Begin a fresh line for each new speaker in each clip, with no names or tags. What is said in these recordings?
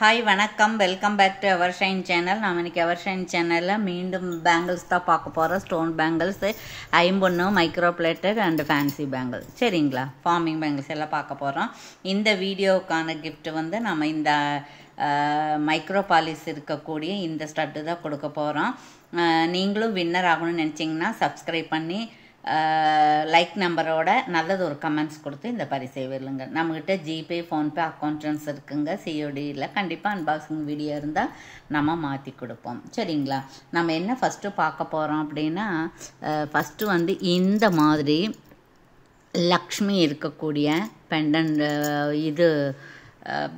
Hi வணக்கம், welcome back to our Shine channel. நாம் இன்றைக்கி அவர் ஷைன் சேனலில் மீண்டும் பேங்கிள்ஸ் தான் பார்க்க போகிறோம். ஸ்டோன் பேங்கிள்ஸு, ஐம்பொன்னு, micro plated and fancy bangle. சரிங்களா, ஃபார்மிங் பேங்கிள்ஸ் எல்லாம் பார்க்க போகிறோம். இந்த வீடியோவுக்கான கிஃப்ட் வந்து நம்ம இந்த மைக்ரோ பாலிஸ் இருக்கக்கூடிய இந்த ஸ்டட்டு தான் கொடுக்க போகிறோம். நீங்களும் வின்னர் ஆகணும்னு நினச்சிங்கன்னா சப்ஸ்கிரைப் பண்ணி லைக் நம்பரோட நல்லது ஒரு கமெண்ட்ஸ் கொடுத்து இந்த பரிசை வெல்லுங்க. நம்மக்கிட்ட ஜிபே, ஃபோன்பே அக்கௌண்ட்ஸ் இருக்குங்க. சிஓடியில் கண்டிப்பாக அன்பாக்சிங் வீடியோ இருந்தால் நம்ம மாற்றி கொடுப்போம். சரிங்களா, நம்ம என்ன ஃபஸ்ட்டு பார்க்க போகிறோம் அப்படின்னா, ஃபஸ்ட்டு வந்து இந்த மாதிரி லக்ஷ்மி இருக்கக்கூடிய பெண்டன்ட் இது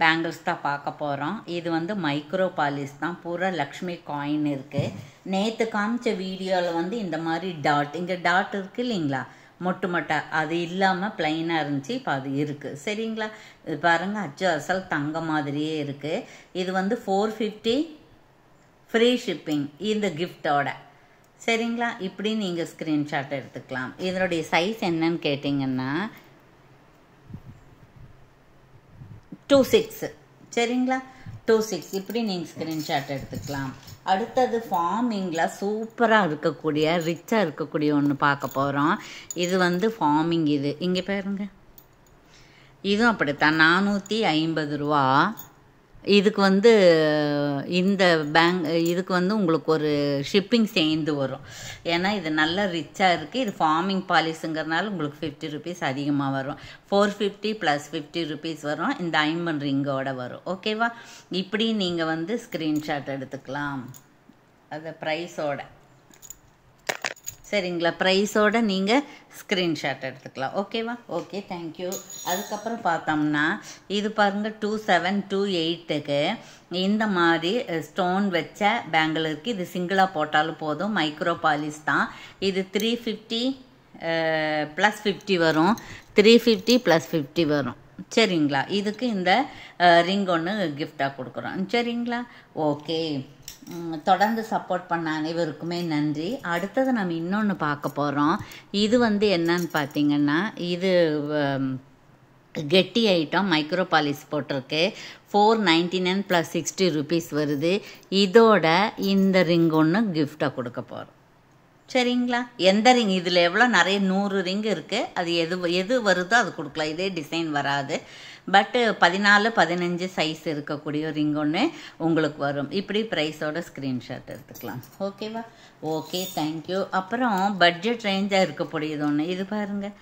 பேங்கிள்ஸ் தான் பார்க்க போகிறோம். இது வந்து மைக்ரோ பாலிஸ் தான், பூரா லக்ஷ்மி காயின் இருக்குது. நேற்று காமிச்ச வீடியோவில் வந்து இந்த மாதிரி டாட், இங்கே டாட் இருக்குது இல்லைங்களா, மொட்டு மொட்டை, அது இல்லாமல் ப்ளைனாக இருந்துச்சு. இப்போ அது இருக்குது. சரிங்களா, இது பாருங்கள், அச்சு அசல் தங்க மாதிரியே இருக்குது. இது வந்து 450 ஃப்ரீ ஷிப்பிங் இந்த கிஃப்டோட. சரிங்களா, இப்படி நீங்கள் ஸ்க்ரீன்ஷாட் எடுத்துக்கலாம். இதனுடைய சைஸ் என்னன்னு கேட்டிங்கன்னா 2.6. சரிங்களா, 2.6 இப்படி நீங்கள் ஸ்க்ரீன்ஷாட் எடுத்துக்கலாம். அடுத்தது ஃபார்மிங்கில் சூப்பராக இருக்கக்கூடிய, ரிச்சாக இருக்கக்கூடிய ஒன்று பார்க்க போகிறோம். இது வந்து ஃபார்மிங். இது இங்கே பாருங்க, இதுவும் அப்படித்தான் 450 ரூபா. இதுக்கு வந்து இந்த இதுக்கு வந்து உங்களுக்கு ஒரு ஷிப்பிங் சேர்ந்து வரும். ஏன்னா இது நல்லா ரிச்சாக இருக்குது. இது ஃபார்மிங் பாலிஸுங்கிறதுனால உங்களுக்கு 50 ருபீஸ் அதிகமாக வரும். 450 + 50 ருபீஸ் வரும். இந்த 50 ரிங்கோட வரும். ஓகேவா, இப்படி நீங்கள் வந்து ஸ்க்ரீன்ஷாட் எடுத்துக்கலாம் அது ப்ரைஸோட. சரிங்களா, ப்ரைஸோடு நீங்கள் ஸ்க்ரீன்ஷாட் எடுத்துக்கலாம். ஓகேவா, ஓகே, தேங்க்யூ. அதுக்கப்புறம் பார்த்தோம்னா இது பாருங்கள், 2728க்கு இந்த மாதிரி ஸ்டோன் வச்ச பேங்கிள் இருக்குது. இது சிங்கிளாக போட்டாலும் போதும், மைக்ரோ பாலிஸ் தான். இது 350 + 50 வரும். 350 + 50 வரும். சரிங்களா, இதுக்கு இந்த ரிங் ஒன்று கிஃப்டாக கொடுக்குறோம். சரிங்களா, ஓகே. தொடர்ந்து சப்போர்ட் பண்ண அனைவருக்குமே நன்றி. அடுத்தது நம்ம இன்னொன்று பார்க்க போகிறோம். இது வந்து என்னன்னு பார்த்தீங்கன்னா, இது கெட்டி ஐட்டம் மைக்ரோ பாலிஸ் போட்டிருக்கு. 499 + 60 ருபீஸ் வருது. இதோட இந்த ரிங் ஒன்று கிஃப்டாக கொடுக்க போகிறோம். சரிங்களா, எந்த ரிங், இதில் எவ்வளோ நிறைய 100 ரிங் இருக்குது. அது எது வருதோ அது கொடுக்கலாம். இதே டிசைன் வராது, பட்டு 14, 15 சைஸ் இருக்கக்கூடிய ரிங் ஒன்று உங்களுக்கு வரும். இப்படி ப்ரைஸோட ஸ்க்ரீன்ஷாட் எடுத்துக்கலாம். ஓகேவா, ஓகே, தேங்க்யூ. அப்புறம் பட்ஜெட் ரேஞ்சாக இருக்கக்கூடியது ஒன்று, இது பாருங்கள்,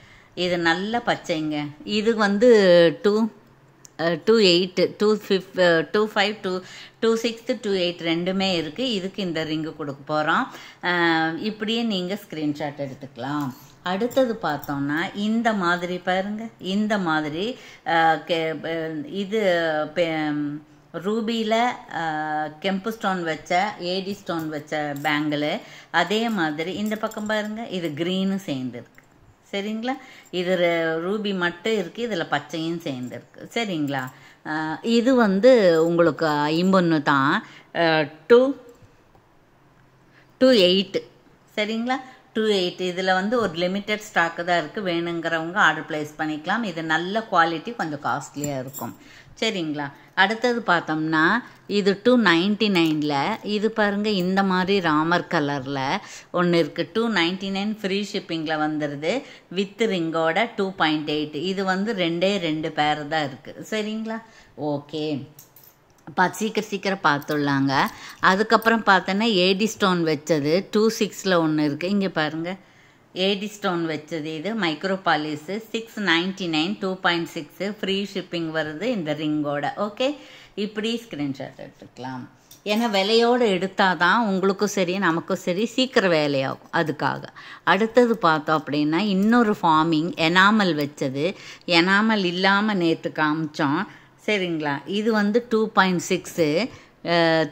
இது நல்ல பச்சைங்க. இது வந்து 228, 25, 26, 28 ரெண்டுமே இருக்குது. இதுக்கு இந்த ரிங்கு கொடுக்க போகிறோம். இப்படியே நீங்கள் ஸ்க்ரீன்ஷாட் எடுத்துக்கலாம். அடுத்தது பார்த்தோம்னா இந்த மாதிரி பாருங்கள், இந்த மாதிரி இது ரூபியில் கெம்பு ஸ்டோன் வச்ச, ஏடி ஸ்டோன் வச்ச பேங்கிள். அதே மாதிரி இந்த பக்கம் பாருங்கள், இது க்ரீனும் சேர்ந்துருக்கு. சரிங்களா, இது ரூபி மட்டும் இருக்குது, இதில் பச்சையும் சேர்ந்துருக்கு. சரிங்களா, இது வந்து உங்களுக்கு 50 தான். 228. சரிங்களா, 28. இதில் வந்து ஒரு லிமிட்டட் ஸ்டாக்கு தான் இருக்குது. வேணுங்கிறவங்க ஆர்டர் ப்ளேஸ் பண்ணிக்கலாம். இது நல்ல குவாலிட்டி, கொஞ்சம் காஸ்ட்லியாக இருக்கும். சரிங்களா, அடுத்தது பார்த்தோம்னா இது 299ல் இது பாருங்கள், இந்த மாதிரி ராமர் கலரில் ஒன்று இருக்குது. 299 ஃப்ரீ ஷிப்பிங்கில் வந்துடுது. வித் ரிங்கோட 2.8. இது வந்து 2 பேர் தான் இருக்குது. சரிங்களா, ஓகே, சீக்கிரம் பார்த்துடலாங்க. அதுக்கப்புறம் பார்த்தோன்னா ஏடி ஸ்டோன் வச்சது 26ல் ஒன்று இருக்குது. இங்கே பாருங்கள், ஏடி ஸ்டோன் வச்சது. இது மைக்ரோ பாலிஸு 699, 2.6 ஃப்ரீ ஷிப்பிங் வருது இந்த ரிங்கோட. ஓகே, இப்படி ஸ்க்ரீன்ஷாட் எடுத்துக்கலாம். ஏன்னா விலையோடு எடுத்தால் தான் உங்களுக்கும் சரி நமக்கும் சரி சீக்கிரம் வேலையாகும். அதுக்காக அடுத்தது பார்த்தோம் அப்படின்னா இன்னொரு ஃபார்மிங் எனாமல் வச்சது. எனாமல் இல்லாமல் நேற்று காமிச்சோம். சரிங்களா, இது வந்து 2.6,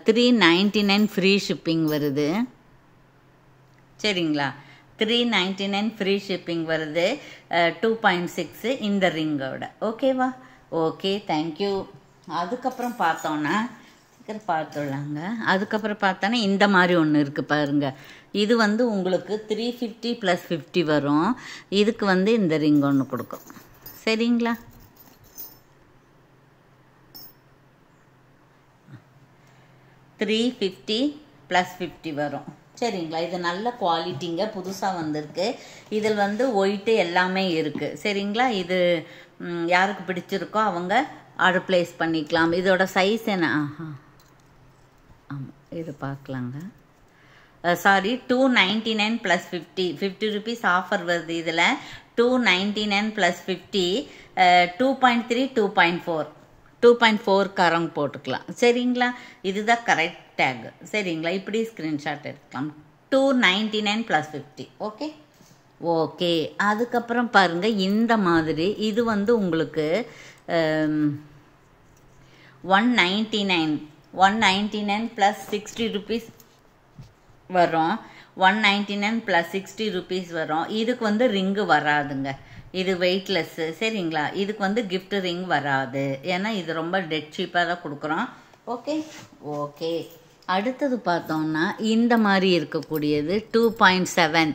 399 ஃப்ரீ ஷிப்பிங் வருது. சரிங்களா, 399 ஃப்ரீ ஷிப்பிங் வருது. 2.6 இந்த ரிங்கோட. ஓகேவா, ஓகே, தேங்க்யூ. அதுக்கப்புறம் பார்த்தோன்னா சீக்கிரம் பார்த்துடலாங்க. அதுக்கப்புறம் பார்த்தோன்னா இந்த மாதிரி ஒன்று இருக்குது பாருங்கள். இது வந்து உங்களுக்கு 350 + 50 வரும். இதுக்கு வந்து இந்த ரிங் ஒன்று கொடுக்கும். சரிங்களா, 350 + 50 வரும். சரிங்களா? இது நல்ல குவாலிட்டிங்க, புதுசாக வந்திருக்கு. இதில் வந்து ஒயிட்டு எல்லாமே இருக்குது. சரிங்களா? இது யாருக்கு பிடிச்சிருக்கோ அவங்க ஆர்டர் ப்ளேஸ் பண்ணிக்கலாம். இதோட சைஸ் என்ன? ஆமாம், இது பார்க்கலாங்க. சாரி, 299 + 50 50 rupees ஆஃபர் வருது. இதில் 299 + 50 2.3 2.4 2.4 கரங் போட்டுக்கலாம். சரிங்களா? இதுதான் கரெக்ட் டேக். சரிங்களா? இப்படி ஸ்க்ரீன்ஷாட் எடுக்கலாம். 299 + 50. Okay okay. அதுக்கப்புறம் பாருங்கள், இந்த மாதிரி இது வந்து உங்களுக்கு 199 + 60 rupees வரும். 199 + 60 rupees வரும். இதுக்கு வந்து ரிங்கு வராதுங்க, இது வெயிட்லெஸ்ஸு. சரிங்களா? இதுக்கு வந்து கிஃப்ட் ரிங் வராது, ஏன்னா இது ரொம்ப டெட் சீப்பாக தான் கொடுக்குறோம். Okay okay. அடுத்தது பார்த்தோம்னா இந்த மாதிரி இருக்கக்கூடியது 2.7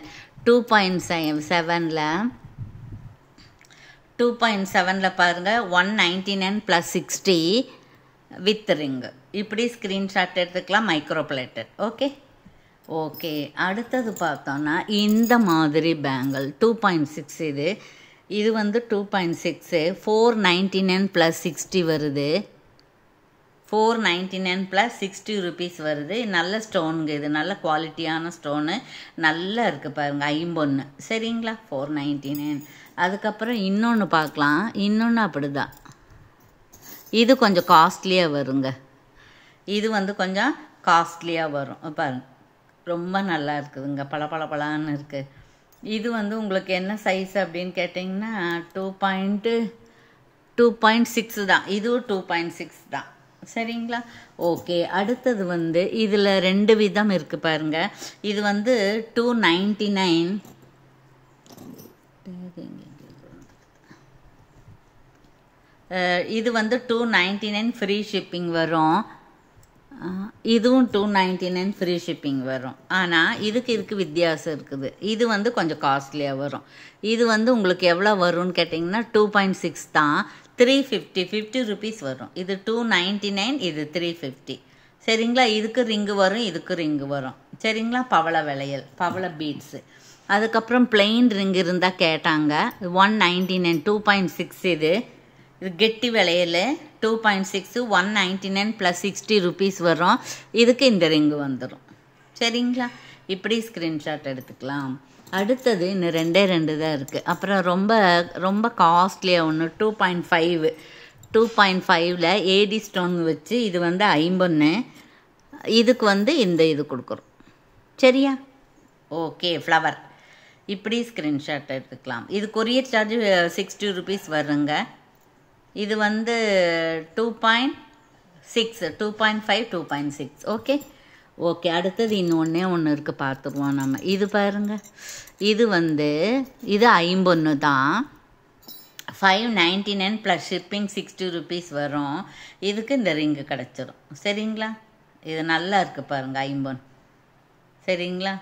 2.7ல் பாருங்கள் 199 + 60 வித் ரிங்கு. இப்படி ஸ்க்ரீன்ஷாட் எடுத்துக்கலாம். Micro plated. Okay okay. அடுத்தது பார்த்தோன்னா இந்த மாதிரி பேங்கிள் 2.6 இது வந்து 2.6 499 + 60 வருது. 499 + 60 rupees வருது. நல்ல ஸ்டோனுங்க, இது நல்ல குவாலிட்டியான ஸ்டோனு, நல்லா இருக்குது பாருங்கள், ஐம்பொன்று. சரிங்களா? 499. அதுக்கப்புறம் இன்னொன்று பார்க்கலாம். இன்னொன்று அப்படி தான், இது கொஞ்சம் காஸ்ட்லியாக வருங்க. இது வந்து கொஞ்சம் காஸ்ட்லியாக வரும் பாருங்கள். ரொம்ப நல்லா இருக்குதுங்க, பளபளன்னு இருக்குது. இது வந்து உங்களுக்கு என்ன சைஸ் அப்படின்னு கேட்டிங்கன்னா 2.6 தான். இதுவும் 2.6 தான். சரிங்களா? ஓகே. அடுத்தது வந்து இதில் 2 விதம் இருக்குது பாருங்கள். இது வந்து 299 இது வந்து 299 ஃப்ரீ ஷிப்பிங் வரும். இதுவும் 299 ஃப்ரீ ஷிப்பிங் வரும். ஆனால் இதுக்கு வித்தியாசம் இருக்குது. இது வந்து கொஞ்சம் காஸ்ட்லியாக வரும். இது வந்து உங்களுக்கு எவ்வளோ வரும்னு கேட்டிங்கன்னா 2.6 தான். 350 rupees வரும். இது 299, இது 350. சரிங்களா? இதுக்கு ரிங்கு வரும், இதுக்கு ரிங்கு வரும். சரிங்களா? பவள வளையல், பவள பீட்ஸு. அதுக்கப்புறம் பிளெயின் ரிங் இருந்தால் கேட்டாங்க. 199 2.6 இது கெட்டி வளையல் 2.6 199 + 60 rupees வரும். இதுக்கு இந்த ரிங்கு வந்துடும். சரிங்களா? இப்படி ஸ்க்ரீன்ஷாட் எடுத்துக்கலாம். அடுத்தது இன்னும் 2 தான் இருக்குது. அப்புறம் ரொம்ப ரொம்ப காஸ்ட்லியாக ஒன்று 2.5ல் ஏடி ஸ்டோன் வச்சு இது வந்து ஐம்பொன்று. இதுக்கு வந்து இந்த இது கொடுக்குறோம். சரியா? ஓகே. ஃப்ளவர். இப்படி ஸ்க்ரீன்ஷாட் எடுத்துக்கலாம். இது கொரியர் சார்ஜ் 60 rupees வருங்க. இது வந்து 2.6 2.5 2.6. Okay okay. அடுத்தது இன்னொன்னே ஒன்று இருக்குது, பார்த்துருவோம் நம்ம. இது பாருங்கள், இது வந்து இது ஐம்பொன்று தான். 599 + ஷிப்பிங் 60 rupees வரும். இதுக்கு இந்த ரிங்கு கிடச்சிரும். சரிங்களா? இது நல்லா இருக்குது பாருங்கள், ஐம்பொன். சரிங்களா?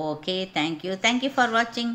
ஓகே. தேங்க்யூ ஃபார் வாட்சிங்.